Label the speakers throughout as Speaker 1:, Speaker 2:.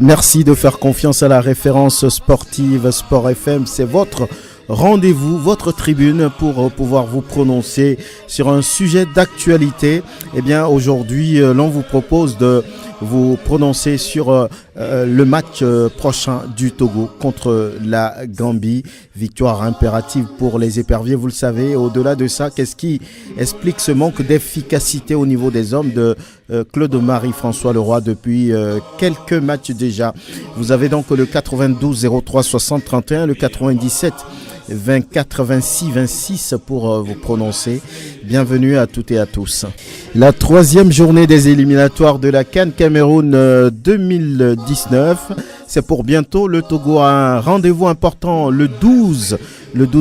Speaker 1: Merci de faire confiance à la référence sportive Sport FM. C'est votre rendez-vous, votre tribune pour pouvoir vous prononcer sur un sujet d'actualité. Eh bien, aujourd'hui, l'on vous propose de vous prononcer sur le match prochain du Togo contre la Gambie. Victoire impérative pour les éperviers, vous le savez. Au-delà de ça, qu'est-ce qui explique ce manque d'efficacité au niveau des hommes de Claude-Marie François Leroy depuis quelques matchs déjà? Vous avez donc le 92 03 60 31, le 97 24 26 26 pour vous prononcer. Bienvenue à toutes et à tous. La troisième journée des éliminatoires de la CAN Cameroun 2019. C'est pour bientôt. Le Togo a un rendez-vous important le 12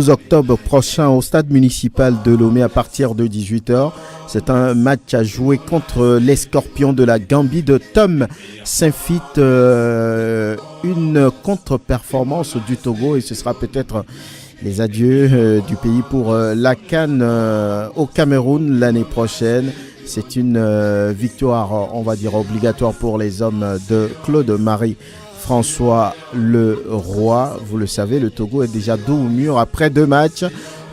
Speaker 1: octobre prochain au stade municipal de Lomé à partir de 18h. C'est un match à jouer contre les Scorpions de la Gambie de Tom Saint-Fit. Une contre-performance du Togo et ce sera peut-être les adieux du pays pour la CAN au Cameroun l'année prochaine. C'est une victoire, on va dire, obligatoire pour les hommes de Claude-Marie François Leroy. Vous le savez, le Togo est déjà dos au mur après 2 matchs.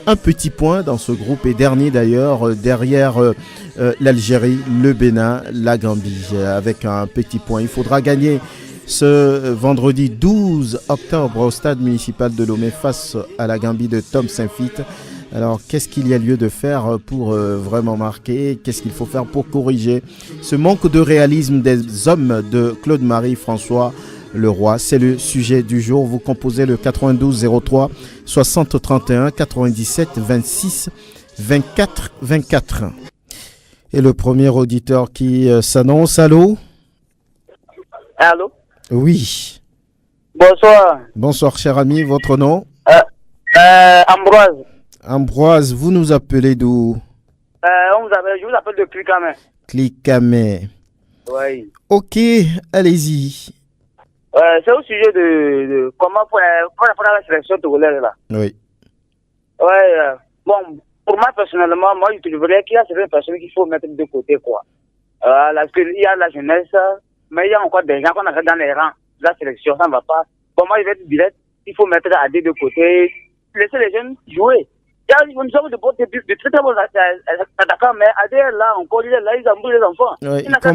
Speaker 1: Un petit point dans ce groupe et dernier d'ailleurs derrière l'Algérie, le Bénin, la Gambie avec un petit point. Il faudra gagner ce vendredi 12 octobre au stade municipal de Lomé face à la Gambie de Tom Saint-Fit. Alors qu'est-ce qu'il y a lieu de faire pour vraiment marquer? Qu'est-ce qu'il faut faire pour corriger ce manque de réalisme des hommes de Claude-Marie François Leroy? C'est le sujet du jour. Vous composez le 92 03 60 31 97 26 24 24. Et le premier auditeur qui s'annonce. Allô?
Speaker 2: Allô?
Speaker 1: Oui.
Speaker 2: Bonsoir.
Speaker 1: Bonsoir cher ami, votre nom?
Speaker 2: Ambroise.
Speaker 1: Ambroise, vous nous appelez d'où?
Speaker 2: Je vous appelle depuis Clicamet.
Speaker 1: Clicamet.
Speaker 2: Oui.
Speaker 1: Ok, allez-y.
Speaker 2: C'est au sujet de comment pour la sélection togolaise là.
Speaker 1: Oui.
Speaker 2: Ouais. Bon, pour moi personnellement, moi je trouverais qu'il y a certaines personnes qu'il faut mettre de côté quoi. Parce qu'il y a la jeunesse, mais il y a encore des gens qu'on a dans les rangs de la sélection, ça ne va pas. Pour moi, je vais être direct, il faut mettre AD de côté, laisser les jeunes jouer. Il y a une sorte de très très bons attaquants, mais AD là, encore, il est là, ils embrouillent les enfants.
Speaker 1: Oui.
Speaker 2: Il n'a qu'à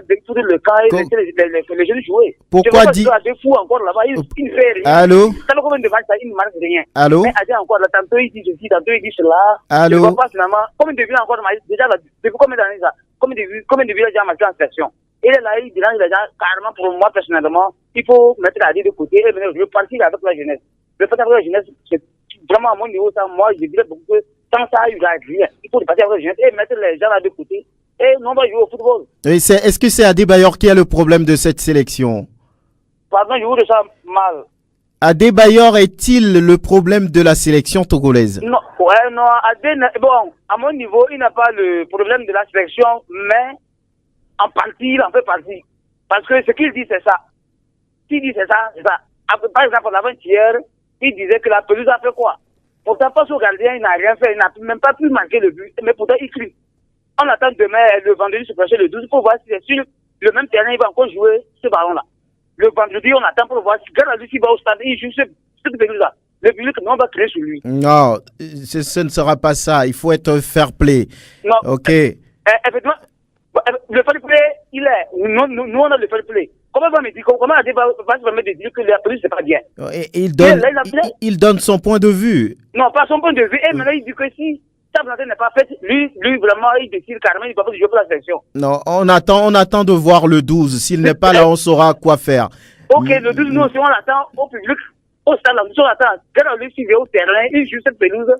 Speaker 2: détruire le camp et laisser les jeunes jouer.
Speaker 1: Pourquoi dire
Speaker 2: AD fou encore là-bas, il ne fait rien.
Speaker 1: Allô?
Speaker 2: Ça combien de matchs, il ne marque rien.
Speaker 1: Allô?
Speaker 2: Mais AD encore là, tantôt il dit ceci, tantôt il dit cela.
Speaker 1: Allô?
Speaker 2: Je ne vois pas finalement, combien de vues encore, déjà là, depuis combien d'années ça? Combien de vues il a déjà marqué en sélection? Il est là, il dérange les gens, carrément pour moi personnellement, il faut mettre la vie de côté et venir repartir avec la jeunesse. Le fait avec la jeunesse, c'est vraiment à mon niveau, ça, moi je dirais beaucoup que sans ça, il n'y a rien. Il faut repartir avec la jeunesse et mettre les gens là de côté et nous on va jouer au football.
Speaker 1: Est-ce que c'est Adebayor qui a le problème de cette sélection?
Speaker 2: Pardon, je vous ressens mal.
Speaker 1: Adebayor est-il le problème de la sélection togolaise?
Speaker 2: Non, bon, à mon niveau, il n'a pas le problème de la sélection, mais en partie, il en fait partie. Parce que ce qu'il dit, c'est ça. S'il dit, c'est ça, c'est ça. Par exemple, l'avant-hier, il disait que la pelouse a fait quoi? Pourtant, pas son gardien, il n'a rien fait, il n'a même pas pu marquer le but, mais pourtant, il crie. On attend demain, le vendredi, se prochain, le 12, pour voir si c'est sur le même terrain, il va encore jouer ce ballon-là. Le vendredi, on attend pour voir si Garadou va au stade, il joue cette pelouse-là. Le public, on va créer sur lui.
Speaker 1: Non, ce ne sera pas ça. Il faut être fair play.
Speaker 2: Non.
Speaker 1: Ok.
Speaker 2: Effectivement, le fair play, il est. Nous, on a le fair play. Comment va me dire de dire que la police, c'est pas bien?
Speaker 1: Il donne son point de vue.
Speaker 2: Non, pas son point de vue. Et maintenant, il dit que si sa volonté n'est pas faite, lui, vraiment, il décide carrément, il ne va pas jouer pour la sélection.
Speaker 1: Non, on attend de voir le 12. S'il n'est pas là, on saura quoi faire.
Speaker 2: Ok, le 12, nous aussi, on l'attend au public, au stade, on l'attend. Quand lui, s'il vient au terrain, il joue cette pelouse.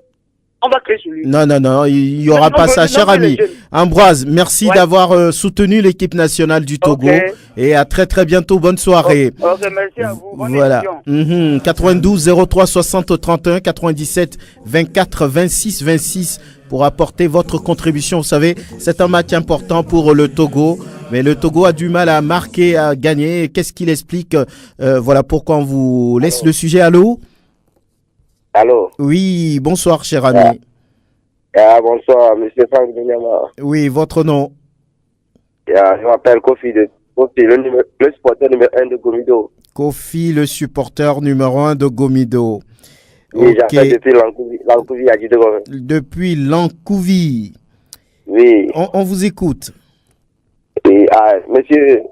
Speaker 2: On va créer sur lui.
Speaker 1: Non, il n'y aura pas ça, cher ami. Ambroise, merci d'avoir soutenu l'équipe nationale du Togo. Et à très très bientôt. Bonne soirée.
Speaker 2: Ok, merci à vous. Bonne
Speaker 1: voilà. 92 03 60 31 97 24 26 26 pour apporter votre contribution. Vous savez, c'est un match important pour le Togo. Mais le Togo a du mal à marquer, à gagner. Qu'est-ce qu'il explique? Voilà pourquoi on vous laisse le sujet. Allô?
Speaker 3: Allô?
Speaker 1: Oui, bonsoir, cher ami.
Speaker 3: Bonsoir, monsieur Franck Binyama.
Speaker 1: Oui, votre nom?
Speaker 3: Je m'appelle Kofi de Kofi, le supporter numéro 1 de Gomido.
Speaker 1: Kofi, le supporter numéro 1 de Gomido.
Speaker 3: Oui,
Speaker 1: Ok.
Speaker 3: j'ai fait depuis Lankouvi à Djidegome.
Speaker 1: Depuis Lankouvi.
Speaker 3: Oui.
Speaker 1: On vous écoute.
Speaker 3: Et, monsieur,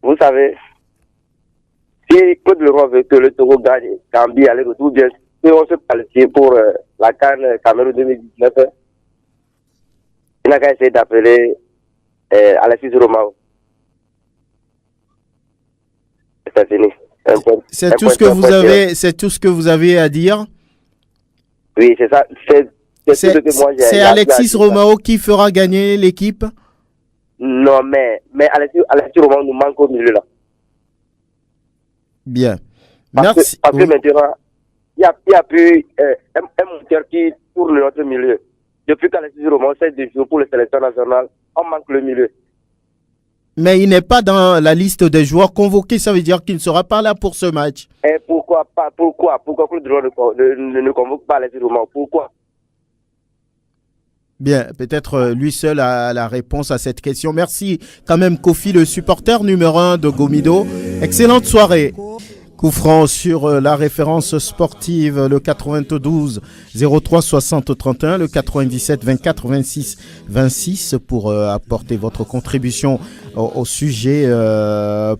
Speaker 3: vous savez, si Côte de l'Europe veut que le Togo gagne, Gambie aller-retour, bien sûr, on se qualifie pour la CAN Cameroun 2019. Il n'a qu'à essayer d'appeler Alexis Romao. C'est fini.
Speaker 1: C'est tout ce que vous avez à dire.
Speaker 3: Oui, c'est ça.
Speaker 1: C'est Alexis Romao qui fera gagner l'équipe.
Speaker 3: Non, mais Alexis Romao nous manque au milieu là.
Speaker 1: Bien.
Speaker 3: Merci. Parce que maintenant, il y a plus un moteur qui tourne notre milieu. Depuis qu'Alexis Romao s'est déjoué pour les sélections nationales, on manque le milieu.
Speaker 1: Mais il n'est pas dans la liste des joueurs convoqués, ça veut dire qu'il ne sera pas là pour ce match.
Speaker 3: Et pourquoi pas? Pourquoi Claude ne convoque pas Alexis Romao? Pourquoi?
Speaker 1: Bien, peut-être lui seul a la réponse à cette question. Merci quand même Kofi, le supporter numéro 1 de Gomido. Excellente soirée. Coup franc sur la référence sportive, le 92 03 60 31, le 97 24 26 26 pour apporter votre contribution au sujet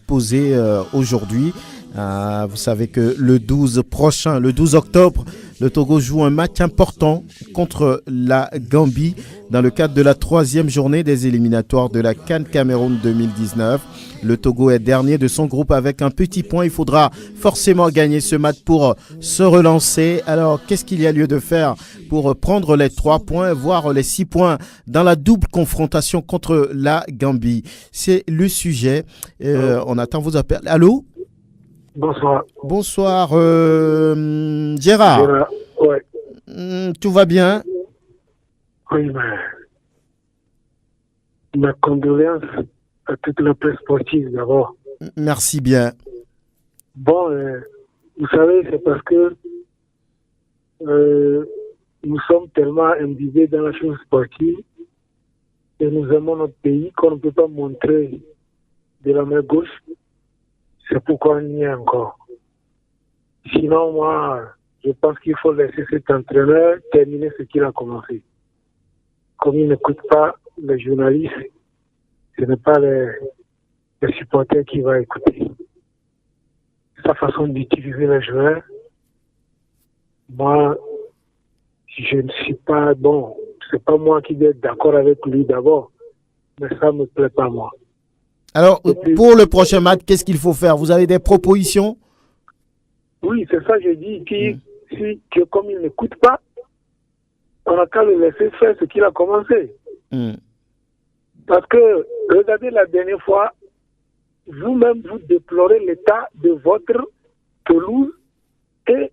Speaker 1: posé aujourd'hui. Vous savez que le 12 octobre, le Togo joue un match important contre la Gambie dans le cadre de la 3e journée des éliminatoires de la CAN Cameroun 2019. Le Togo est dernier de son groupe avec un petit point. Il faudra forcément gagner ce match pour se relancer. Alors, qu'est-ce qu'il y a lieu de faire pour prendre les 3 points, voire les 6 points dans la double confrontation contre la Gambie? C'est le sujet. On attend vos appels. Allô?
Speaker 4: Bonsoir.
Speaker 1: Bonsoir, Gérard.
Speaker 4: Ouais.
Speaker 1: Tout va bien?
Speaker 4: Oui, mais ma condoléance à toute la presse sportive d'abord.
Speaker 1: Merci bien.
Speaker 4: Bon, vous savez, c'est parce que nous sommes tellement imbibés dans la chose sportive et nous aimons notre pays qu'on ne peut pas montrer de la main gauche. C'est pourquoi on y est encore. Sinon, moi, je pense qu'il faut laisser cet entraîneur terminer ce qu'il a commencé. Comme il n'écoute pas les journalistes, ce n'est pas les supporters qui vont écouter. Sa façon d'utiliser les joueurs, moi, je ne suis pas bon. C'est pas moi qui vais être d'accord avec lui d'abord, mais ça ne me plaît pas moi.
Speaker 1: Alors, pour le prochain match, qu'est-ce qu'il faut faire? Vous avez des propositions?
Speaker 4: Oui, c'est ça que je dis. Que comme il n'écoute pas, on n'a qu'à le laisser faire ce qu'il a commencé. Parce que, regardez la dernière fois, vous-même, vous déplorez l'état de votre pelouse et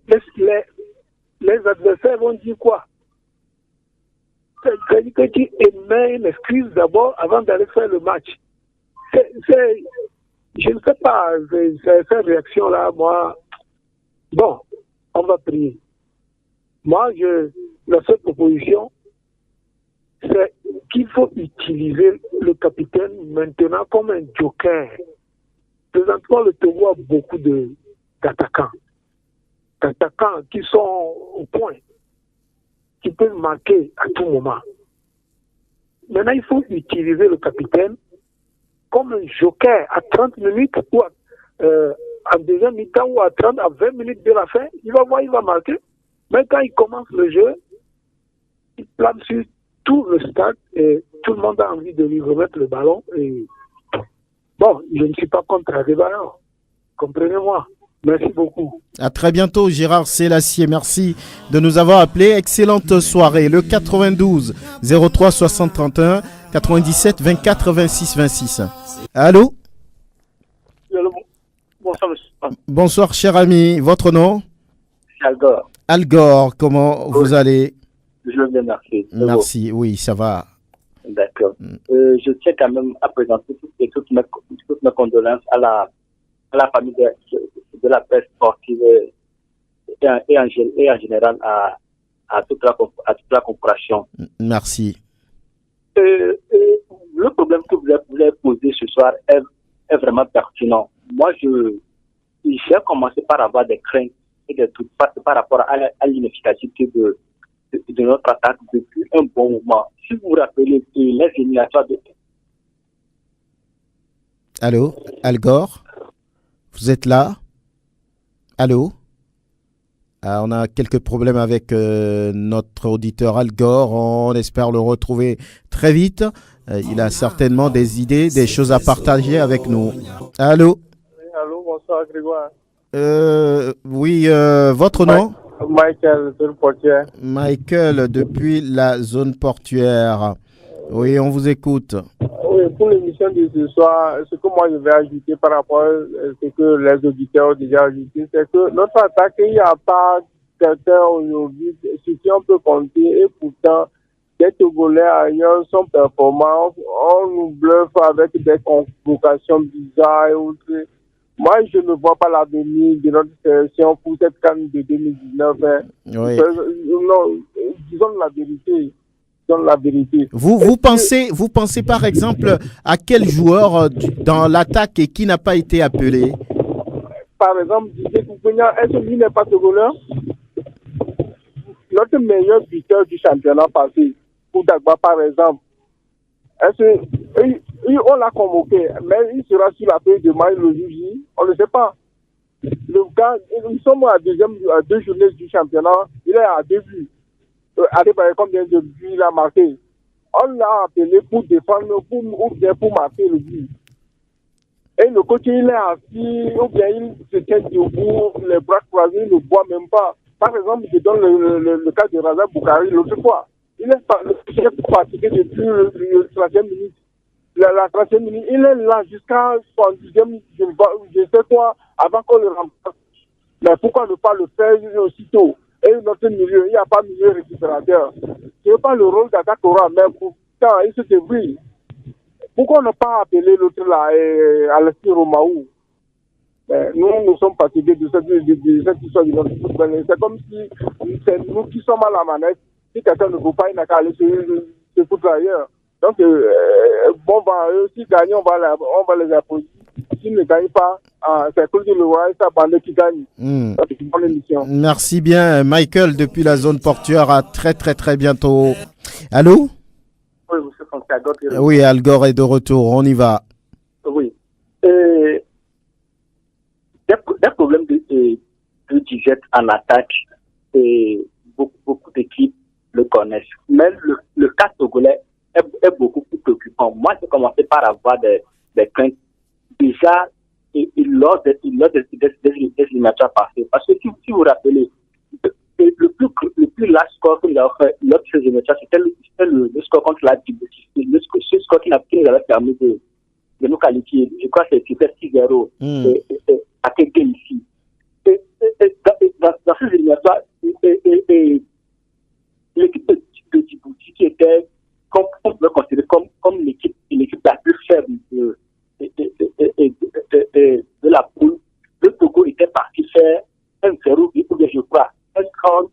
Speaker 4: les adversaires vont dire quoi? C'est-à-dire que tu émets une excuse d'abord avant d'aller faire le match. Je ne sais pas, cette réaction-là, moi, bon, on va prier. Moi, la seule proposition, c'est qu'il faut utiliser le capitaine maintenant comme un joker. Présentement, le Togo a beaucoup d'attaquants qui sont au point, qui peuvent marquer à tout moment. Maintenant, il faut utiliser le capitaine comme un joker à 30 minutes ou en deuxième mi-temps ou à 30 à 20 minutes de la fin, il va marquer. Mais quand il commence le jeu, il plane sur tout le stade et tout le monde a envie de lui remettre le ballon. Et bon, je ne suis pas contre la débat, comprenez-moi. Merci beaucoup.
Speaker 1: À très bientôt, Gérard Sélassié. Merci de nous avoir appelés. Excellente soirée. Le 92 03 60 31 97 24 26 26. Allô?
Speaker 2: Bonsoir, monsieur.
Speaker 1: Bonsoir, cher ami. Votre nom?
Speaker 2: Algor.
Speaker 1: Algor, comment vous allez?
Speaker 2: Je veux bien, merci.
Speaker 1: Merci, oui, ça va.
Speaker 2: D'accord. Je tiens quand même à présenter toutes mes condoléances à la famille de la presse sportive et en général à toute la corporation.
Speaker 1: Merci.
Speaker 5: Le problème que vous avez posé ce soir est vraiment pertinent. Moi, j'ai commencé par avoir des craintes et des doutes par rapport à l'inefficacité de notre attaque depuis un bon moment. Si vous vous rappelez que les éliminatoires de...
Speaker 1: Allô, Al Gore, vous êtes là? Allô? On a quelques problèmes avec notre auditeur Al Gore. On espère le retrouver très vite. Il a certainement des idées, des choses à partager avec nous. Allô?
Speaker 6: Oui, allô, bonsoir Grégoire.
Speaker 1: Oui, votre nom?
Speaker 6: Michael, zone portuaire.
Speaker 1: Michael, depuis la zone portuaire. Oui, on vous écoute.
Speaker 6: Oui, pour l'émission de ce soir, ce que moi je vais ajouter par rapport à ce que les auditeurs ont déjà ajouté, c'est que notre attaque, il n'y a pas quelqu'un aujourd'hui sur qui on peut compter, et pourtant, les Togolais ailleurs sont performants, on nous bluffe avec des convocations bizarres et autres. Moi, je ne vois pas l'avenir de notre sélection pour cette CAN de 2019. Hein.
Speaker 1: Oui.
Speaker 6: Non, disons la vérité. La vérité.
Speaker 1: Vous pensez par exemple à quel joueur dans l'attaque et qui n'a pas été appelé?
Speaker 6: Par exemple, Didier Koupenia, est-ce que lui n'est pas togolais? Notre meilleur buteur du championnat passé, Koudagba par exemple, est-ce que on l'a convoqué, mais il sera sur la feuille de match le jour J? On ne sait pas. Le gars, nous sommes à deux journées du championnat, il est à 2 buts. Allez, combien de buts il a marqué? On l'a appelé pour défendre ou bien pour marquer le but. Et le coach, il est assis, ou bien il se tient debout, les bras croisés, il ne boit même pas. Par exemple, je donne le cas de Raza Boukari l'autre fois. Il est fatigué depuis le 30e minute. La 30e minute, il est là jusqu'à 70e, je sais quoi, avant qu'on le remplace. Mais pourquoi ne pas le faire aussitôt? Et notre milieu, il n'y a pas milieu récupérateur. Ce n'est pas le rôle d'Atakora, mais pourtant, il se débrouille. Pourquoi ne pas appeler l'autre là, Alessi Romaou? Nous sommes fatigués de cette histoire de notre football. C'est comme si c'est nous qui sommes à la manette. Si quelqu'un ne veut pas, il n'a qu'à aller se foutre ailleurs. Donc, s'ils gagnent, on va les applaudir. S'ils ne gagnent pas, c'est Claude Leroy et sa bande qui gagne. C'est une bonne émission.
Speaker 1: Merci bien, Michael, depuis la zone portuaire. À très, très, très bientôt. Allô?
Speaker 5: Oui, monsieur Fonseca.
Speaker 1: Oui, Al Gore est de retour. On y va.
Speaker 5: Oui. Des problèmes de digeste en attaque, et beaucoup d'équipes le connaissent. Mais le cas togolais est beaucoup plus préoccupant. Moi, j'ai commencé par avoir des craintes déjà lors des éliminatoires passés. Parce que si vous vous rappelez, le plus large score que nous avons fait lors de ces éliminatoires, c'était le score contre la Djibouti. Ce score qui nous avait permis de nous qualifier. Je crois que c'était 6-0 à quelqu'un ici. Dans ces éliminatoires, l'équipe de Djibouti qui était, on peut considérer comme l'équipe la plus faible de la poule, le Togo était parti faire un 0, ou bien je crois, un score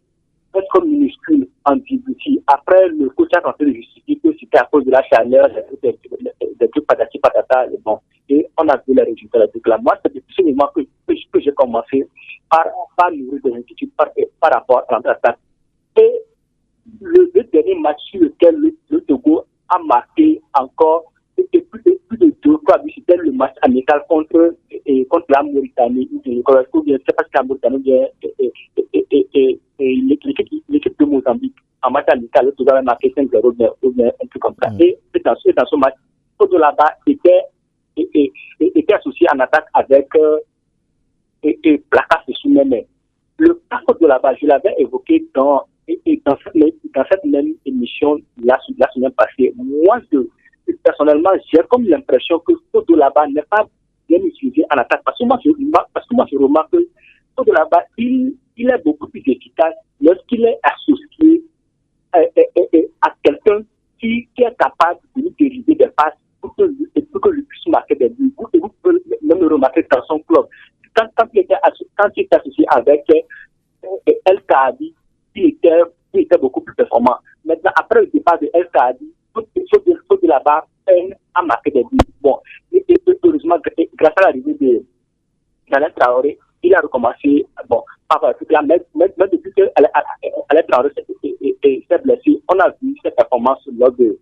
Speaker 5: minuscule en Djibouti. Après, le coach a tenté de justifier que c'était à cause de la chaleur, des trucs patati patata, bon. Et on a vu les résultats de là. Moi, c'est depuis ce moment que j'ai commencé par nourrir des inquiétudes par rapport à l'attaque. Et le dernier match sur lequel le Togo a marqué encore, c'était plus de 2 fois, c'était le match amical contre la Mauritanie, ou bien c'est parce que la Mauritanie l'équipe de Mozambique, en match amical, le Togo avait marqué 5-0 ou bien un truc comme ça. Et dans ce match, Kodo là-bas était associé en attaque avec Placas et Soumene. Le cas de là-bas, je l'avais évoqué dans cette même émission la semaine passée. Moi, personnellement, j'ai comme l'impression que Kodo là-bas n'est pas bien utilisé en attaque. Parce que moi, je remarque que Kodo là-bas, il est beaucoup plus efficace lorsqu'il est associé à quelqu'un qui est capable de lui dériver des passes pour que lui puisse marquer des buts. Vous pouvez même le remarquer dans son club. Quand il était associé avec El Kaadi, il était beaucoup plus performant. Maintenant, après le départ de El Kaadi, il faut dire Nana Traoré, il a recommencé, bon, même depuis que Alain Traoré s'est blessé, on a vu cette performance lors de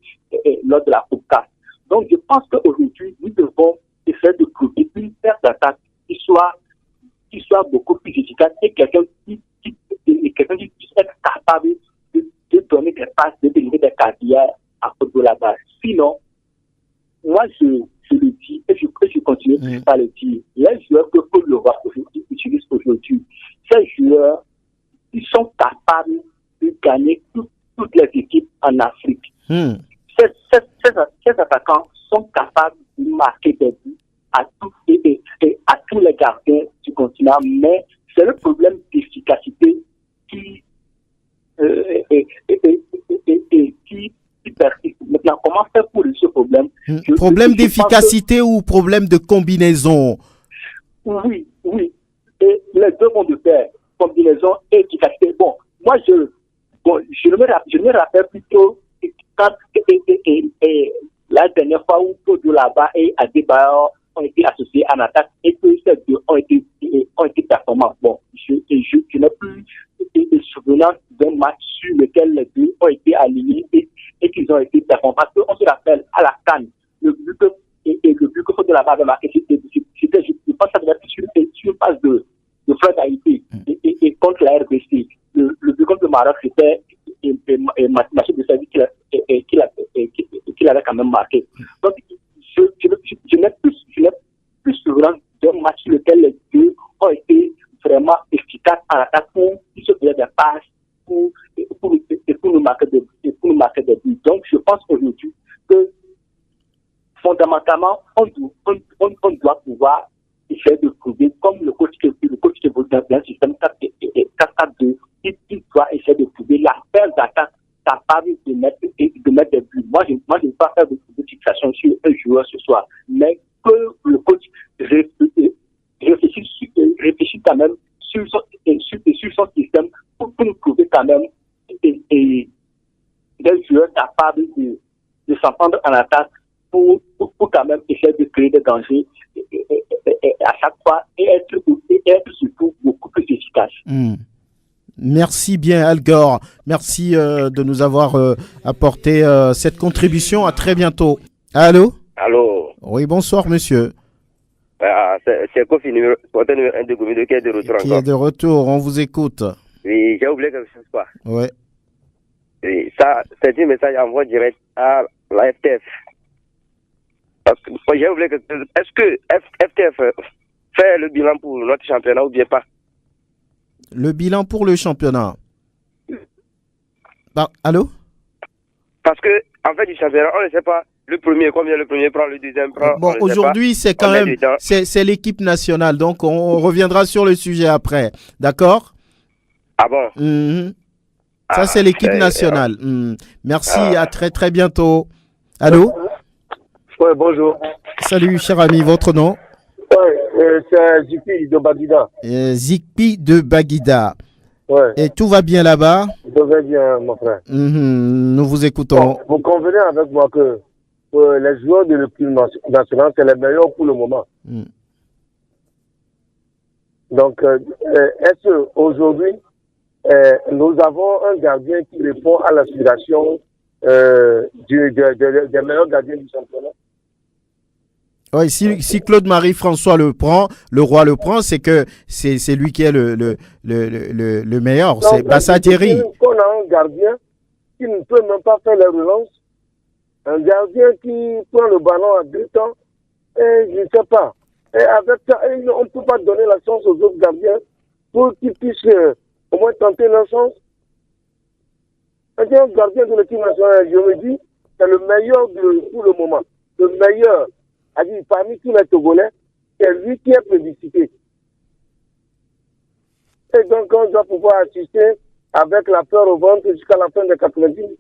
Speaker 5: la Coupe CAF. Donc, je pense qu'aujourd'hui, nous devons essayer de trouver une paire d'attaque qui soit beaucoup plus efficace et quelqu'un qui puisse être capable de donner des passes, de délivrer des carrières à côté de la base. Sinon, moi, je le dis et je continue à le dire. Les joueurs que Paul Leroy utilise aujourd'hui, ces joueurs, ils sont capables de gagner toutes les équipes en Afrique. Ces attaquants sont capables de marquer des buts à tous les gardiens du continent, mais c'est le problème d'efficacité qui persiste. Maintenant, comment faire pour ce problème?
Speaker 1: Problème d'efficacité ou problème de combinaison?
Speaker 5: Oui. Et les deux vont de pair, combinaison et efficacité. Bon, moi, je me rappelle plutôt quand la dernière fois où Claude là-bas et Adebayor ont été associés en attaque et que ces deux ont été performants. Bon, je n'ai plus de souvenir d'un match sur lequel les deux ont été alignés et qu'ils ont été performants. Parce qu'on se rappelle, à la CAN, le but que Claude là-bas avait marqué, c'était, je pense que ça devait être sur une phase de Fred Haïti et contre la RBC. Le but contre le Maroc, c'était Mathieu de Savi qu'il avait quand même marqué. Donc, je n'ai plus souvent d'un match sur lequel les deux ont été vraiment efficaces en attaque pour se faire des passes pour nous marquer des buts. Donc, je pense aujourd'hui que fondamentalement, on doit pouvoir essayer de trouver, comme le coach qui évolue dans un système 4-4-2, il doit essayer de trouver la paire d'attaque capable de mettre des buts. Moi, je ne vais pas faire de fixation sur un joueur ce soir, mais que le coach réfléchisse quand même sur son système pour nous trouver quand même des joueurs capables de s'entendre en attaque pour quand même essayer de créer des dangers à chaque fois et être surtout beaucoup plus efficace.
Speaker 1: Merci bien, Al Gore. Merci de nous avoir apporté cette contribution. À très bientôt. Allô?
Speaker 3: Allô?
Speaker 1: Oui, bonsoir, monsieur.
Speaker 3: C'est Kofi, porteur numéro 1 de Gomido, qui est de retour encore.
Speaker 1: Qui est de retour, on vous écoute.
Speaker 3: Oui, j'ai oublié quelque chose, quoi.
Speaker 1: Oui.
Speaker 3: Et ça, c'est un message envoyé direct à la FTF. Parce que j'ai oublié quelque chose. Est-ce que FTF fait le bilan pour notre championnat ou bien pas?
Speaker 1: Le bilan pour le championnat. Allô?
Speaker 3: Parce que, en fait, du championnat, on ne sait pas le premier, combien le premier prend, le deuxième prend.
Speaker 1: Bon, aujourd'hui, c'est quand même, c'est l'équipe nationale, donc on reviendra sur le sujet après. D'accord?
Speaker 3: Ah bon?
Speaker 1: Ça, c'est l'équipe nationale. Merci, à très très bientôt. Allô?
Speaker 6: Oui, bonjour.
Speaker 1: Salut, cher ami, votre nom?
Speaker 6: Oui, c'est Zikpi de Baguida.
Speaker 1: Zikpi de Baguida.
Speaker 6: Ouais.
Speaker 1: Et tout va bien là-bas?
Speaker 6: Tout va bien, mon frère.
Speaker 1: Nous vous écoutons.
Speaker 6: Bon, vous convenez avec moi que les joueurs de l'équipe nationale, c'est les meilleurs pour le moment. Donc, est-ce qu'aujourd'hui, nous avons un gardien qui répond à l'aspiration des meilleurs gardiens du championnat?
Speaker 1: Oui, si Claude Marie-François le Roi le prend, c'est que c'est lui qui est le meilleur. C'est Bassa Thierry.
Speaker 6: On a un gardien qui ne peut même pas faire les relances, un gardien qui prend le ballon à 2 temps, et je ne sais pas. Et avec ça, on ne peut pas donner la chance aux autres gardiens pour qu'ils puissent au moins tenter leur chance. Un gardien de l'équipe nationale, je me dis, c'est le meilleur pour le moment. Le meilleur. C'est-à-dire, parmi tous les Togolais, c'est lui qui est plébiscité. Et donc, on doit pouvoir assister avec la peur au ventre jusqu'à la fin des 90 minutes.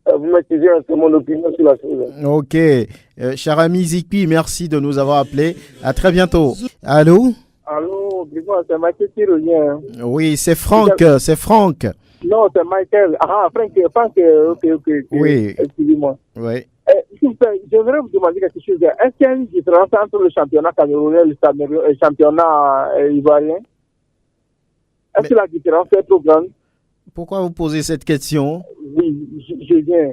Speaker 6: Vous m'excusez, c'est mon opinion sur la chose.
Speaker 1: Ok. Cher ami Zikpi, merci de nous avoir appelés. À très bientôt. Allô?
Speaker 6: Allô, c'est Mathieu qui revient.
Speaker 1: Oui, c'est Franck. C'est Franck.
Speaker 6: Non, c'est Michael. Ah, Frank, ok.
Speaker 1: Oui.
Speaker 6: Excusez-moi.
Speaker 1: Oui.
Speaker 6: S'il vous plaît, je voudrais vous demander quelque chose. Est-ce qu'il y a une différence entre le championnat camerounais et le championnat ivoirien? Est-ce que la différence est trop grande?
Speaker 1: Pourquoi vous posez cette question?
Speaker 6: Oui, je viens.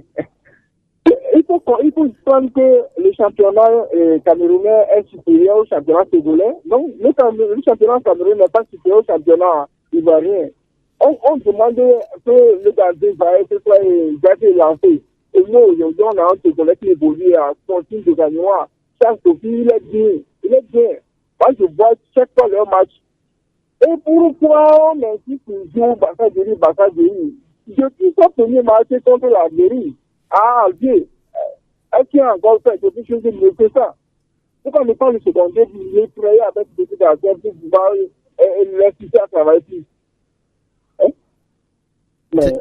Speaker 6: Il faut comprendre que le championnat camerounais est supérieur au championnat togolais. Donc, le championnat camerounais n'est pas supérieur au championnat ivoirien. On demande que le gardien va être lancé. Et nous, aujourd'hui, on a un Togolais qui évolue à son team de Gagnois. Charles Sophie, il est bien. Moi, je vois chaque fois leur match. Et pourquoi on insiste toujours Bakaderi? Je suis son premier match contre l'Algérie. Ah, Alger. Est-ce qu'il y a encore fait quelque chose de mieux que ça? Pourquoi ne pas le seconder, le travailler avec des petits gardiens pour pouvoir l'inciter à travailler plus?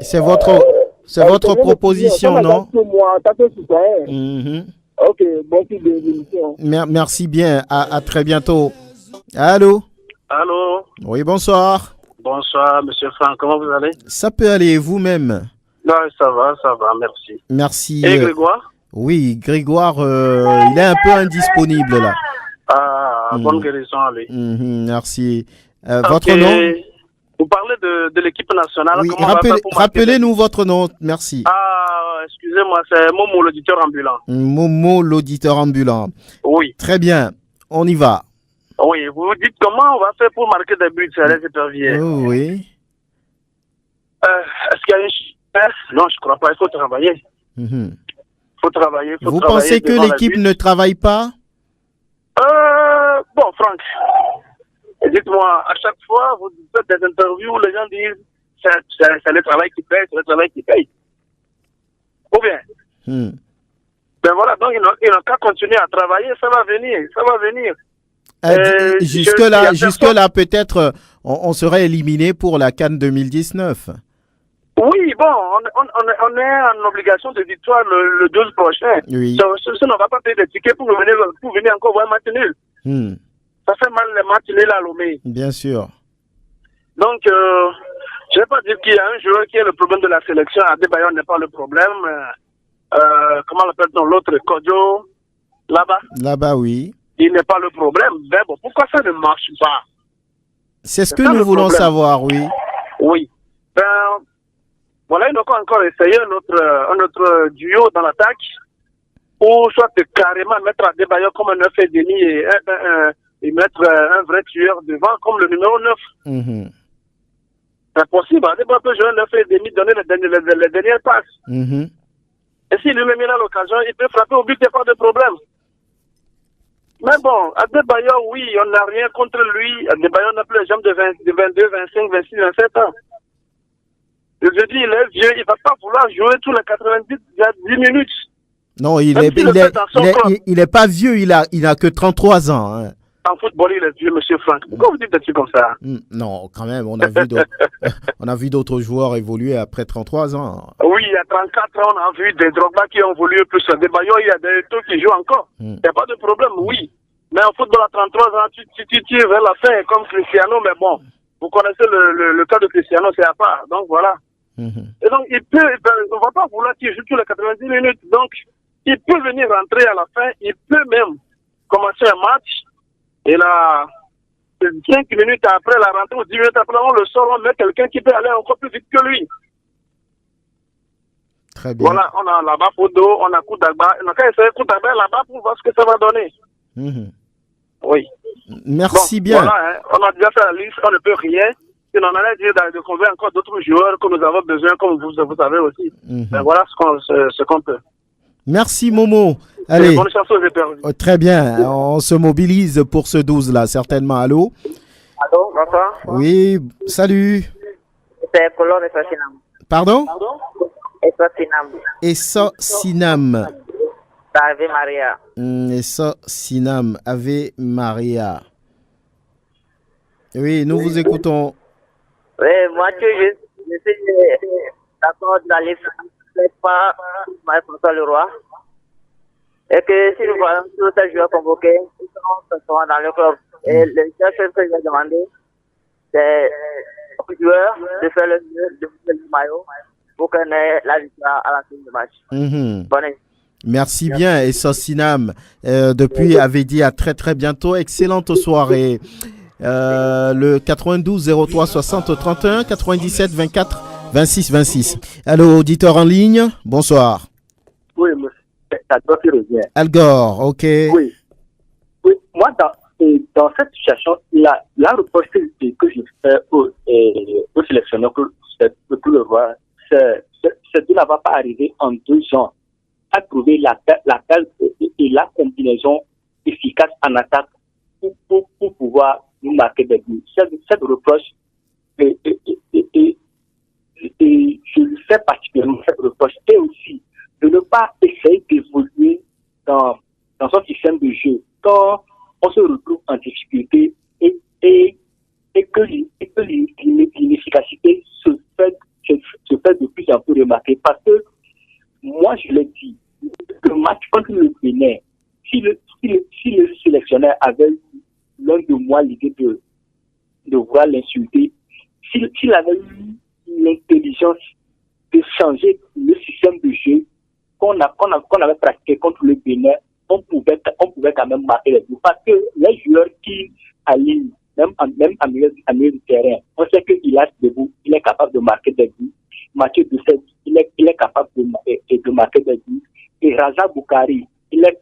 Speaker 1: C'est votre proposition, non?
Speaker 6: Ok, bon type d'émission.
Speaker 1: Merci bien. À très bientôt. Allô?
Speaker 7: Allô?
Speaker 1: Oui, bonsoir.
Speaker 7: Bonsoir, monsieur Franck. Comment vous allez?
Speaker 1: Ça peut aller, vous-même?
Speaker 7: Non, ça va, merci.
Speaker 1: Merci.
Speaker 7: Et Grégoire?
Speaker 1: Oui, Grégoire, il est un peu indisponible là.
Speaker 7: Ah, bonne guérison, allez.
Speaker 1: Merci. Votre nom?
Speaker 7: Vous parlez de l'équipe nationale.
Speaker 1: Oui, rappelez-nous votre nom, merci.
Speaker 7: Ah, excusez-moi, c'est Momo, l'auditeur ambulant.
Speaker 1: Momo, l'auditeur ambulant.
Speaker 7: Oui.
Speaker 1: Très bien, on y va.
Speaker 7: Oui, vous vous dites comment on va faire pour marquer des buts, c'est les éperviers.
Speaker 1: Oui.
Speaker 7: Est-ce qu'il y a une... Non, je ne crois pas, il faut travailler. Faut travailler.
Speaker 1: Vous pensez que l'équipe ne travaille pas?
Speaker 7: Bon, Franck, dites-moi, à chaque fois, vous faites des interviews où les gens disent c'est le travail qui paye, Ou bien ben voilà, donc ils n'ont qu'à continuer à travailler, ça va venir.
Speaker 1: Jusque-là, peut-être, on serait éliminé pour la CAN 2019.
Speaker 7: Oui, bon, on est en obligation de victoire le 12 prochain.
Speaker 1: Oui.
Speaker 7: Ça ne va pas payer des tickets pour venir encore voir un match nul. Ça fait mal les matchs nuls à Lomé.
Speaker 1: Bien sûr.
Speaker 7: Donc, je ne vais pas dire qu'il y a un joueur qui est le problème de la sélection. Adebayor n'est pas le problème. Comment l'appelle-t-on l'autre? Kodjo, là-bas.
Speaker 1: Là-bas, oui.
Speaker 7: Il n'est pas le problème. Mais bon, pourquoi ça ne marche pas?
Speaker 1: C'est ce que nous voulons savoir, oui.
Speaker 7: Oui. Voilà, ils n'ont pas encore essayé un autre duo dans l'attaque. Ou soit carrément mettre Adebayor comme un 9,5 et mettre un vrai tueur devant comme le numéro 9. C'est possible. Adebayor peut jouer un 9,5, donner les dernières passes. Et s'il lui met là l'occasion, il peut frapper au but, il n'y a pas de problème. Mais bon, Adebayor, oui, on n'a rien contre lui. Adebayor n'a plus les jambes de 22, 25, 26, 27 ans. Je dis, il est vieux, il ne va pas vouloir jouer tous les 90 minutes.
Speaker 1: Non, il est pas vieux, il a que 33 ans. Hein.
Speaker 7: En football, il est vieux, monsieur Franck. Pourquoi vous dites des trucs comme ça?
Speaker 1: Non, quand même, on a vu d'autres joueurs évoluer après 33 ans.
Speaker 7: Oui, il y a 34 ans, on a vu des Drogba qui ont évolué plus. Des Bayo, il y a des trucs qui jouent encore. Il n'y a pas de problème, oui. Mais en football, à 33 ans, tu tires vers la fin comme Cristiano, mais bon, vous connaissez le cas de Cristiano, c'est à part. Donc voilà. Et donc, on ne va pas vouloir qu'il joue tous les 90 minutes. Donc, il peut venir rentrer à la fin, il peut même commencer un match. Et là, 5 minutes après la rentrée ou 10 minutes après, on le sort, on met quelqu'un qui peut aller encore plus vite que lui.
Speaker 1: Très bien.
Speaker 7: Voilà, on a là-bas Fodo, on a Koudagba. On a qu'à essayer Koudagba là-bas pour voir ce que ça va donner. Oui.
Speaker 1: Merci bien.
Speaker 7: Voilà, hein, on a déjà fait la liste, on ne peut rien. Et on en allait dire de convaincre encore d'autres joueurs que nous avons besoin, comme vous savez aussi. Mais voilà ce qu'on peut.
Speaker 1: Merci Momo. Allez.
Speaker 7: Bonne chance aux éperviers.
Speaker 1: Très bien. On se mobilise pour ce 12-là, certainement. Allô?
Speaker 8: Allô, bonsoir.
Speaker 1: Oui, salut.
Speaker 8: C'est Colonne et Sinam.
Speaker 1: Pardon?
Speaker 8: Essa
Speaker 1: Sinam.
Speaker 8: Ave Maria.
Speaker 1: Essa Sinam. Ave Maria. Oui, nous vous écoutons.
Speaker 8: Oui, moi, je suis d'accord d'aller pas François Leroy. Et que si nous voyons tous ces joueurs convoqués, ils seront dans le club. Et le seul chose que je vais demander, c'est aux joueurs de faire le mieux, de faire le maillot pour qu'on ait la victoire à la fin du match. Bonne nuit.
Speaker 1: Merci bien, et Sosinam, depuis avait dit à très très bientôt. Excellente soirée. Le 92 03 60 31 97 24 26 26. Allô, auditeur en ligne, bonsoir.
Speaker 5: Oui, monsieur, ça doit se revient.
Speaker 1: Algor, ok.
Speaker 5: Oui. Oui, moi, dans cette situation, la reproche que je fais au sélectionneur pour le roi, c'est de n'avoir pas arrivé en 2 ans à trouver la et la combinaison efficace en attaque pour pouvoir nous marquer des buts. Cette reproche, et je lui fais particulièrement cette reproche, et aussi de ne pas essayer d'évoluer dans un système de jeu quand on se retrouve en difficulté et que l'inefficacité se fait de plus en plus remarquer. Parce que moi, je l'ai dit, le match contre le Bénin, si le sélectionneur avait l'un de moi l'idée de vouloir l'insulter, s'il avait eu l'intelligence de changer le système de jeu qu'on avait pratiqué contre le Bénin, on pouvait quand même marquer les buts. Parce que les joueurs qui alignent, même en milieu du terrain, on sait qu'il a debout, il est capable de marquer des buts. Mathieu Doucet, il est capable de marquer des buts. Et Raja Boukari, il est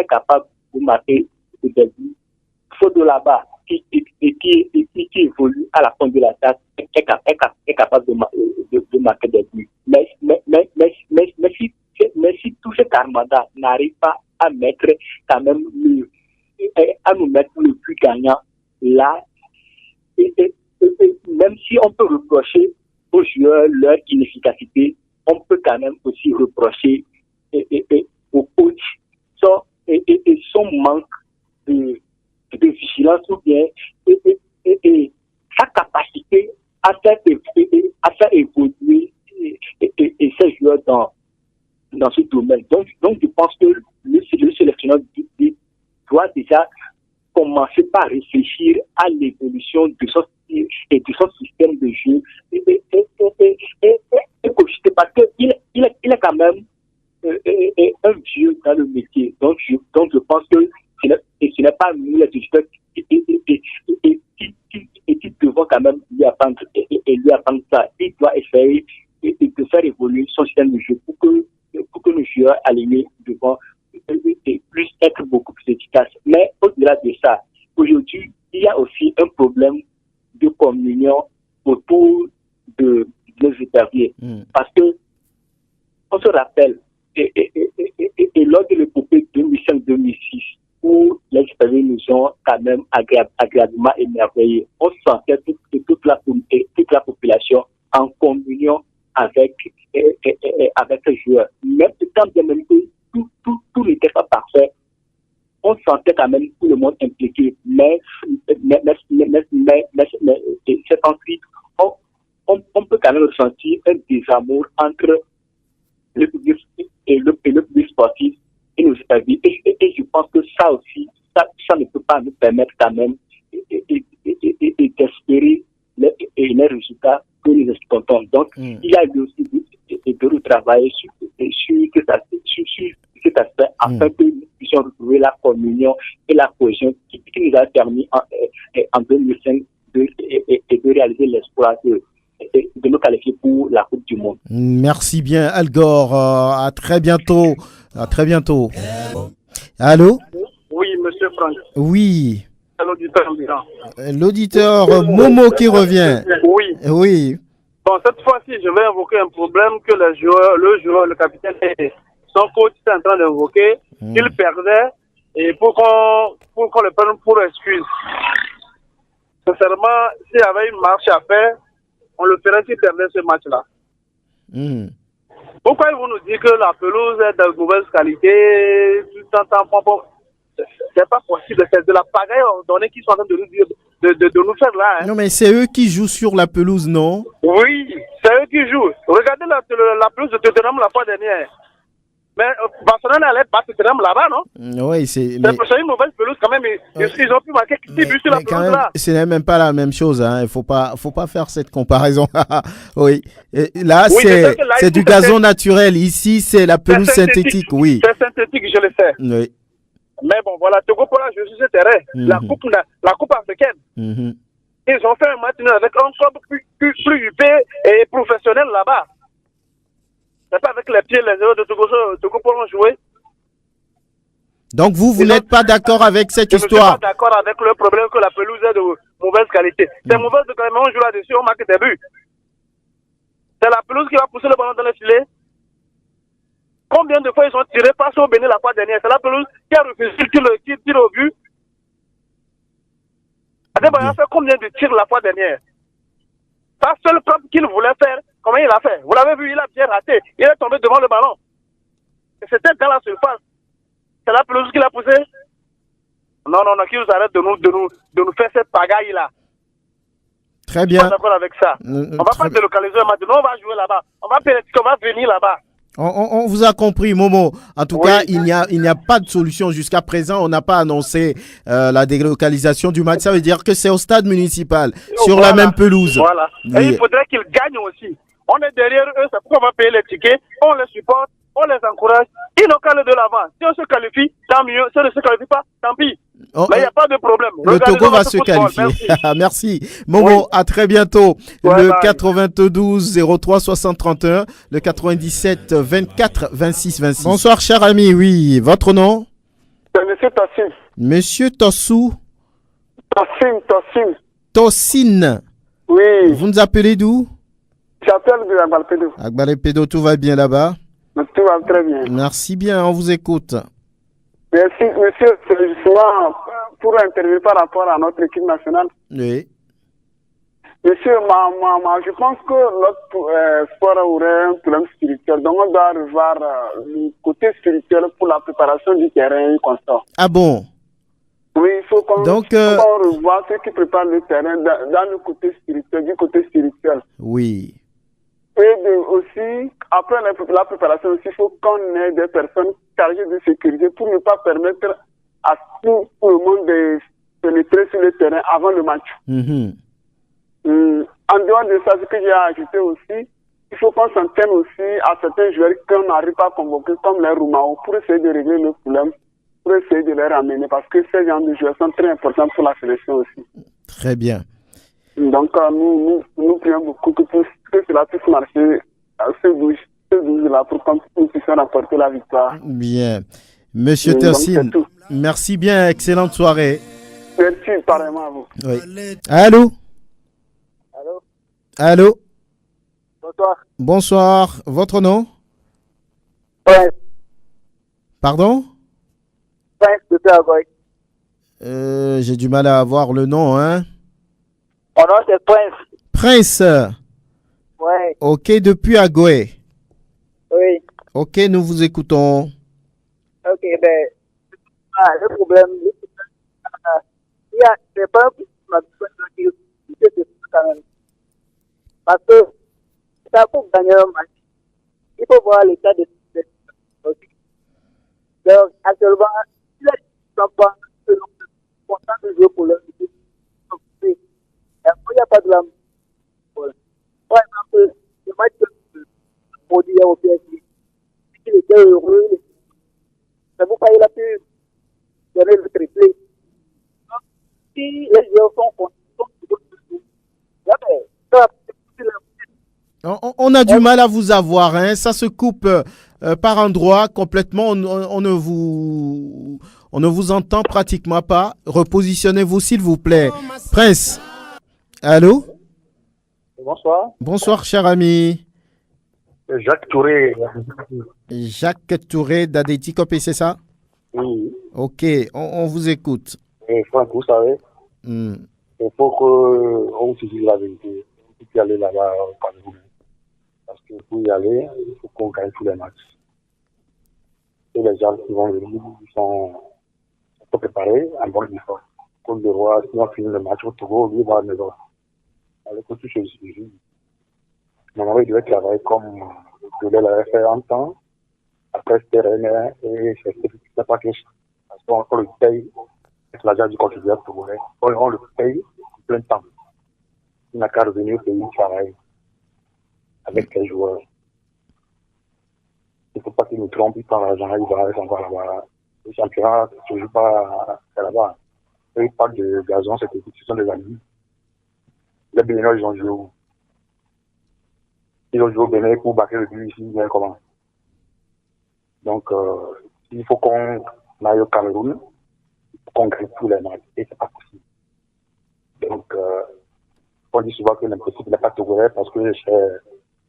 Speaker 5: capable de marquer des buts. Fodolaba, qui évolue à la fin de l'attaque, est capable de marquer des buts. Mais si tous ces Armada n'arrivent pas à mettre quand même à nous mettre le but gagnant là, et même si on peut reprocher aux joueurs leur inefficacité, on peut quand même aussi reprocher au coach son manque de vigilance ou bien sa capacité à faire évoluer ces joueurs dans ce domaine. Donc je pense que le sélectionneur doit déjà commencer par réfléchir à l'évolution de son système de jeu et cogiter parce qu'il est quand même un vieux dans le métier. Donc je pense que ce n'est pas nous les éditeurs qui devons quand même lui apprendre ça. Il doit essayer de faire évoluer son système de jeu pour que nos joueurs alignés devant plus être beaucoup plus efficaces. Mais au-delà de ça, aujourd'hui, il y a aussi un problème de communion autour de nos établis. Parce que on se rappelle, et lors de l'épopée 2005-2006, où les établis nous ont quand même agréablement émerveillés, on sentait toute la population en communion avec les joueurs. Même quand bien même tout n'était pas parfait, on sentait quand même tout le monde impliqué. Mais c'est ensuite, on peut quand même ressentir un désamour entre le public et le public sportif et nos établis. Et je pense que ça aussi, ça ne peut pas nous permettre quand même d'espérer les résultats que nous escomptons. Donc, il y a eu aussi de retravailler sur cet aspect afin que nous puissions retrouver la communion et la cohésion qui nous a permis en 2005 de réaliser l'espoir de nous qualifier pour la Coupe du Monde.
Speaker 1: Merci bien, Algor. À très bientôt. À très bientôt. Allô?
Speaker 7: Oui, monsieur Franck.
Speaker 1: Oui.
Speaker 7: L'auditeur
Speaker 1: Momo qui revient.
Speaker 7: Oui.
Speaker 1: Oui.
Speaker 7: Bon, cette fois-ci, je vais invoquer un problème que le joueur, le capitaine et son coach est en train d'invoquer, qu'il perdait, et pour qu'on le prenne pour excuse. Sincèrement, s'il y avait une marche à faire, on le ferait s'il perdait ce match-là. Pourquoi ils vont nous dire que la pelouse est de mauvaise qualité, c'est pas possible, c'est de la pagaille donnée qu'ils sont en train de nous dire, de nous faire là.
Speaker 1: Non, mais c'est eux qui jouent sur la pelouse, non?
Speaker 7: Oui, c'est eux qui jouent. Regardez la pelouse de Tottenham la fois dernière. Mais Barcelone allait battre Tottenham là-bas, non?
Speaker 1: Oui,
Speaker 7: c'est une mauvaise pelouse quand même. Ils ont pu marquer 10 buts sur la pelouse là.
Speaker 1: Ce n'est même pas la même chose. Hein. Il faut pas faire cette comparaison. Oui. Et là, c'est du gazon naturel. Ici, c'est la pelouse synthétique. Oui.
Speaker 7: C'est synthétique, je le sais.
Speaker 1: Oui.
Speaker 7: Mais bon, voilà, Togo pour la jouer sur ce terrain. La coupe africaine. Ils ont fait un match avec un club plus huppé et professionnel là-bas. C'est pas avec les pieds les yeux de Togo pour jouer.
Speaker 1: Donc vous n'êtes pas d'accord avec cette histoire?
Speaker 7: Je ne suis pas d'accord avec le problème que la pelouse est de mauvaise qualité. C'est mauvaise de qualité, on joue là-dessus, on marque des buts. C'est la pelouse qui va pousser le ballon dans le filet. Combien de fois ils ont tiré passe au Bénin la fois dernière? C'est la pelouse qui a refusé qui tire au but. Adebayor a fait combien de tirs la fois dernière? Pas seul frappe qu'il voulait faire, comment il a fait? Vous l'avez vu, il a bien raté. Il est tombé devant le ballon. Et c'était dans la surface. C'est la pelouse qui l'a poussé? Non, qu'ils arrêtent de nous faire cette pagaille-là.
Speaker 1: Très bien.
Speaker 7: Je suis pas d'accord avec ça. On va pas délocaliser un match. Non, on va jouer là-bas. On va venir là-bas.
Speaker 1: On vous a compris, Momo. En tout cas, il n'y a pas de solution. Jusqu'à présent, on n'a pas annoncé la délocalisation du match. Ça veut dire que c'est au stade municipal, sur la même pelouse.
Speaker 7: Voilà. Et il faudrait qu'ils gagnent aussi. On est derrière eux, c'est pourquoi on va payer les tickets. On les supporte, on les encourage. Ils n'ont qu'à aller de l'avant. Si on se qualifie, tant mieux. Si on ne se qualifie pas, tant pis. Mais il n'y a pas de problème.
Speaker 1: Le Togo va se qualifier. Merci. Momo, à très bientôt. Le 92 03 60 31, le 97 24 26 26. Bonsoir, cher ami. Oui, votre nom?
Speaker 6: C'est Monsieur Tossin.
Speaker 1: Monsieur Tossou?
Speaker 6: Tossin.
Speaker 1: Tossine.
Speaker 6: Oui.
Speaker 1: Vous nous appelez d'où?
Speaker 6: J'appelle de Agbalpédo.
Speaker 1: Agbalpédo, tout va bien là-bas?
Speaker 6: Tout va très bien.
Speaker 1: Merci bien, on vous écoute.
Speaker 6: Merci, monsieur. C'est justement pour intervenir par rapport à notre équipe nationale.
Speaker 1: Oui.
Speaker 6: Monsieur, je pense que notre sport aurait un problème spirituel. Donc, on doit revoir le côté spirituel pour la préparation du terrain et consort.
Speaker 1: Ah bon?
Speaker 6: Oui, il faut qu'on revoie ceux qui préparent le terrain dans le côté spirituel, du côté spirituel.
Speaker 1: Oui.
Speaker 6: Et aussi, après la préparation aussi, il faut qu'on ait des personnes chargées de sécurité pour ne pas permettre à tout le monde de pénétrer sur le terrain avant le match. En dehors de ça, ce que j'ai ajouté aussi, il faut qu'on s'en tienne aussi à certains joueurs qu'on n'arrive pas à convoquer, comme les Roumaos, pour essayer de régler le problème, pour essayer de les ramener, parce que ces gens de joueurs sont très importants pour la sélection aussi.
Speaker 1: Très bien.
Speaker 6: Donc, nous prions beaucoup que cela puisse marcher ce 12-là pour qu'on puisse remporter la victoire.
Speaker 1: Bien. Monsieur Tossine, merci bien. Excellente soirée.
Speaker 6: Merci, pareillement à vous.
Speaker 1: Oui. Allô? Allô?
Speaker 5: Bonsoir.
Speaker 1: Bonsoir. Votre nom?
Speaker 5: Prince.
Speaker 1: Pardon?
Speaker 5: Prince depuis Agoy.
Speaker 1: J'ai du mal à avoir le nom, hein?
Speaker 5: Mon nom c'est Prince.
Speaker 1: Prince.
Speaker 5: Ouais.
Speaker 1: Ok, depuis Agoy.
Speaker 5: Oui.
Speaker 1: Ok, nous vous écoutons.
Speaker 5: Ok, le problème, c'est pas un problème quand même. Parce que ça pour gagner un match, il faut voir l'état de aussi. Donc, actuellement, si les gens ne sont pas contents de jouer pour leur équipe, il n'y a pas de la. Par exemple, le match de Modi au PSG, il était heureux, c'est pourquoi il a pu donner le triplé. Donc, si les joueurs sont contents,
Speaker 1: on a du mal à vous avoir, hein. Ça se coupe par endroits complètement. On ne vous entend pratiquement pas. Repositionnez-vous s'il vous plaît. Prince. Allô?
Speaker 9: Bonsoir.
Speaker 1: Bonsoir, cher ami.
Speaker 9: Jacques Touré.
Speaker 1: Jacques Touré d'Adeti Copé, c'est ça?
Speaker 9: Oui.
Speaker 1: Ok, on vous écoute.
Speaker 9: Et Franck, vous savez, il faut qu'on se dise la vérité. Il faut y aller là-bas, pas de problème. Parce que pour y aller, il faut qu'on gagne tous les matchs. Et les gens qui vont venir, ils sont préparés en bonne mission. Comme le roi, si on finit le match au Togo, lui va à la maison. Alors que tout se dit. Normalement, il devait travailler comme je l'avais fait en temps, à presse terrestre et c'est pas que parce qu'on le paye avec l'argent du contribuable togolais. On le paye en plein temps. Il n'a qu'à revenir au pays travailler avec les joueurs. Il ne faut pas qu'il nous trompe, il prend l'argent, il va s'en là-bas. Le championnat ne se joue pas là-bas. Ils parlent de gazon, ce sont des amis. Les Béninois, ils ont joué où? Ils ont joué au Bénin pour battre le but ici, bien comment? Donc, il faut qu'on aille au Cameroun, qu'on gagne tous les matchs, et c'est pas possible. Donc, on dit souvent que l'impossible n'est pas togolais parce que c'est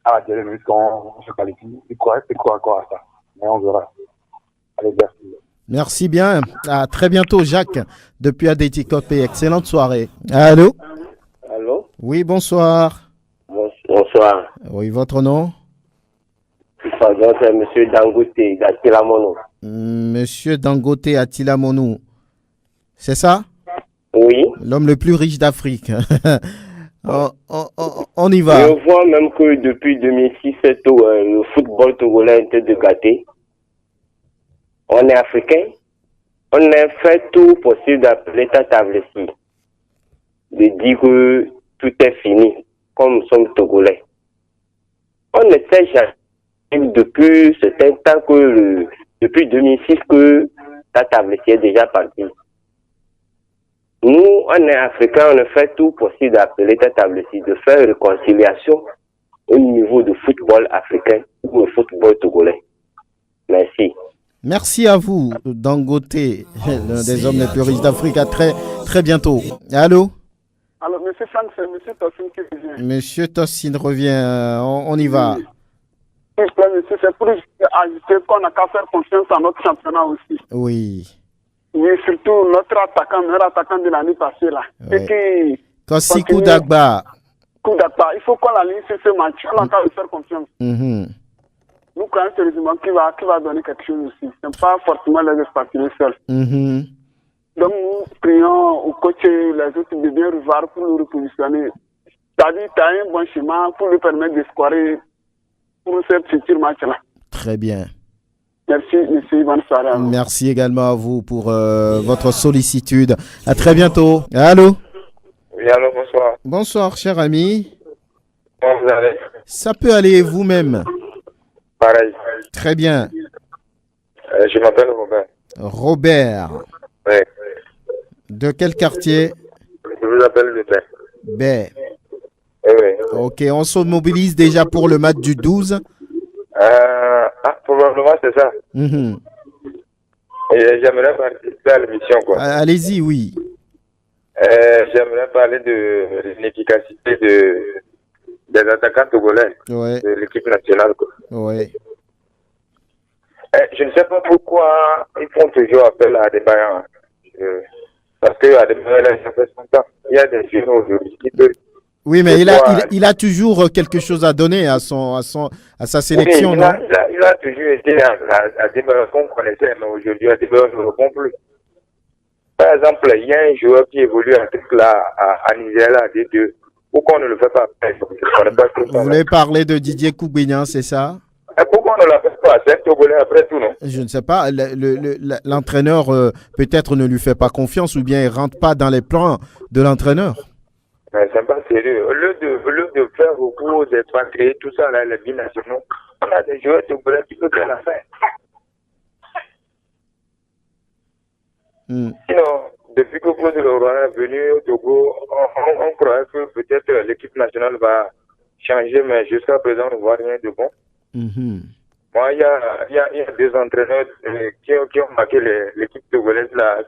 Speaker 9: à la dernière minute qu'on se qualifie. Il croit encore à ça. Mais on verra. Allez, merci.
Speaker 1: Merci bien. À très bientôt, Jacques, depuis Adéticopé. Excellente soirée. Allô?
Speaker 3: Allô?
Speaker 1: Oui, bonsoir.
Speaker 3: Bonsoir.
Speaker 1: Oui, votre nom?
Speaker 3: Pardon, c'est M. Dangote d'Atilamono.
Speaker 1: Monsieur Dangote Atilamono. C'est ça?
Speaker 3: Oui.
Speaker 1: L'homme le plus riche d'Afrique. On y va.
Speaker 3: Je vois même que depuis 2006, le football togolais était de gâté. On est africain. On a fait tout possible d'appeler Tablessi. De dire que tout est fini, comme nous sommes togolais. On ne sait jamais depuis certain temps que depuis 2006 que Tablessi est déjà parti. Nous, on est africains, on a fait tout possible d'appeler Tablessi, de faire réconciliation au niveau du football africain ou du football togolais. Merci.
Speaker 1: Merci à vous, Dangote, l'un des hommes les plus riches d'Afrique. À très, très bientôt. Allô?
Speaker 6: Alors, M. Franck, c'est M. Tossine qui revient.
Speaker 1: Monsieur Tossine revient. On y va.
Speaker 6: Oui, monsieur, c'est pour ajouter qu'on n'a qu'à faire confiance à notre championnat aussi.
Speaker 1: Oui.
Speaker 6: Oui, surtout notre attaquant, meilleur attaquant de l'année passée là.
Speaker 1: Oui.
Speaker 6: Et qui.
Speaker 1: Kossi Koudagba.
Speaker 6: Koudagba, il faut qu'on l'aligne sur ce match. On n'a qu'à lui faire confiance. Nous croyons sérieusement qu'il va donner quelque chose aussi. Ce n'est pas forcément les expatriés seuls. Donc nous prions au coach et les autres de bien revoir pour nous repositionner. C'est-à-dire tu as un bon chemin pour lui permettre de scorer pour ce futur match-là.
Speaker 1: Très bien.
Speaker 6: Merci, monsieur. Bonne soirée à vous.
Speaker 1: Merci également à vous pour votre sollicitude. À très bientôt. Allô?
Speaker 3: Oui, allô, bonsoir.
Speaker 1: Bonsoir, cher ami.
Speaker 3: Comment vous allez?
Speaker 1: Ça peut aller vous-même?
Speaker 3: Pareil.
Speaker 1: Très bien.
Speaker 3: Je m'appelle Robert.
Speaker 1: Robert.
Speaker 3: Oui.
Speaker 1: De quel quartier?
Speaker 3: Je vous appelle le Bay.
Speaker 1: Bay.
Speaker 3: Oui.
Speaker 1: Ok, on se mobilise déjà pour le match du 12.
Speaker 3: Probablement c'est ça. Et j'aimerais participer à l'émission, quoi.
Speaker 1: Allez-y, oui.
Speaker 3: J'aimerais parler de l'efficacité des attaquants togolais, de l'équipe nationale, quoi.
Speaker 1: Oui.
Speaker 3: Je ne sais pas pourquoi ils font toujours appel à des baillants. Parce qu'à des baillants, ça fait son temps. Il y a des jeunes aujourd'hui qui peuvent.
Speaker 1: Oui, mais il a toujours quelque chose à donner à sa sélection,
Speaker 3: non? Il a toujours été à des baillants qu'on connaissait, mais aujourd'hui, à des baillants, on ne le comprend plus. Par exemple, il y a un joueur qui évolue à Niger, à D2. Pourquoi on ne le fait pas après?
Speaker 1: Vous voulez parler de Didier Koubignan, c'est ça?
Speaker 3: Pourquoi on ne l'a fait pas? C'est un Togolais après tout, non?
Speaker 1: Je ne sais pas. L'entraîneur peut-être ne lui fait pas confiance ou bien il ne rentre pas dans les plans de l'entraîneur.
Speaker 3: Mais c'est pas sérieux. Au lieu de faire recours aux expatriés, tout ça, là, les binationaux, on a des joueurs Togolais qui peuvent bien la faire. Sinon, depuis que Claude Leroy est venu au Togo, on croyait que peut-être l'équipe nationale va changer, mais jusqu'à présent, on ne voit rien de bon. Moi, il y a deux entraîneurs qui ont marqué l'équipe togolaise là.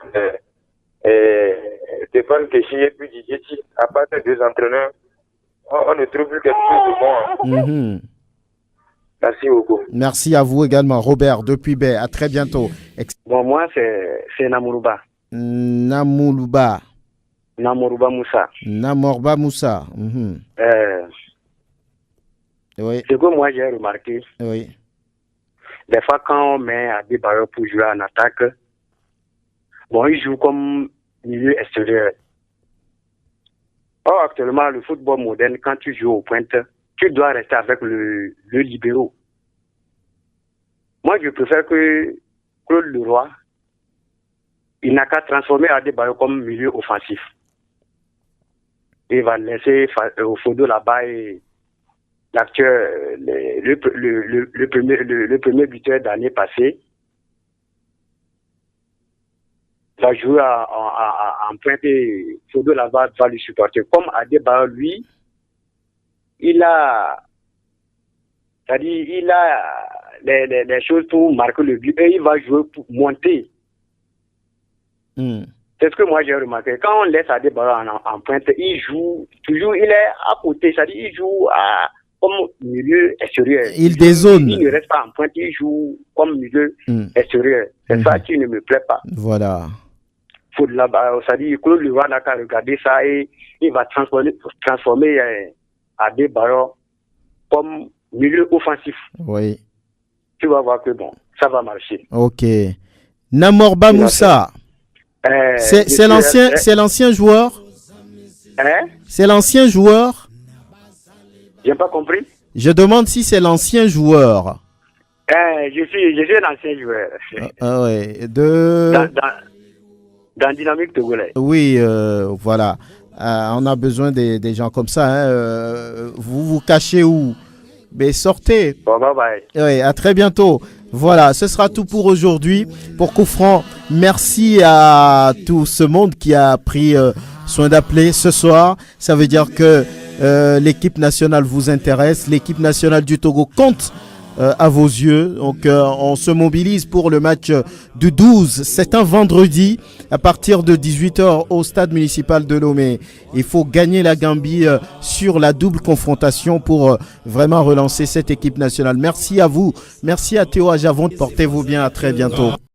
Speaker 3: Stéphane Keshi et puis Didier Chi. À part ces deux entraîneurs, on ne trouve plus quelque chose de bon. Merci beaucoup.
Speaker 1: Merci à vous également, Robert, depuis Bay. À très bientôt.
Speaker 10: Bon, moi, c'est Namourba.
Speaker 1: Namourba
Speaker 10: Moussa.
Speaker 1: Namorba Moussa. Oui.
Speaker 10: Ce que moi, j'ai remarqué, des fois, quand on met à des barreaux pour jouer en attaque, bon, ils jouent comme milieu extérieur. Or, actuellement, le football moderne, quand tu joues au pointe, tu dois rester avec le libéraux. moi je préfère que Claude Leroy, il n'a qu'à transformer Adebayor comme milieu offensif. Il va laisser Fodo là-bas et l'acteur, le premier buteur d'année passée, va jouer en pointe et Fodo là-bas va le supporter. Comme Adebayor, lui, il a les choses pour marquer le but et il va jouer pour monter. C'est ce que moi j'ai remarqué. Quand on laisse Adebayor en pointe, il joue toujours, il est à côté, c'est-à-dire il joue comme milieu extérieur.
Speaker 1: Il dézone.
Speaker 10: Il ne reste pas en pointe, il joue comme milieu extérieur. C'est ça qui ne me plaît pas.
Speaker 1: Voilà.
Speaker 10: Faut là-bas, c'est-à-dire Claude Leroy n'a qu'à regarder ça et il va transformer Adebayor comme milieu offensif.
Speaker 1: Oui.
Speaker 10: Tu vas voir que bon, ça va marcher.
Speaker 1: Ok. Namorba Moussa. C'est l'ancien joueur.
Speaker 10: Hein?
Speaker 1: C'est l'ancien joueur.
Speaker 10: J'ai pas compris.
Speaker 1: Je demande si c'est l'ancien joueur.
Speaker 10: Je suis un ancien joueur.
Speaker 1: Ah ouais.
Speaker 10: Dans Dynamique Togolais.
Speaker 1: Oui, voilà. On a besoin des gens comme ça. Hein. Vous vous cachez où? Mais sortez.
Speaker 10: Bon, bye bye.
Speaker 1: Oui, à très bientôt. Voilà, ce sera tout pour aujourd'hui. Pour Coup Franc, merci à tout ce monde qui a pris soin d'appeler ce soir. Ça veut dire que l'équipe nationale vous intéresse. L'équipe nationale du Togo compte à vos yeux. Donc, on se mobilise pour le match du 12. C'est un vendredi à partir de 18h au stade municipal de Lomé. Il faut gagner la Gambie sur la double confrontation pour vraiment relancer cette équipe nationale. Merci à vous. Merci à Théo Ajavon. Portez-vous bien. À très bientôt.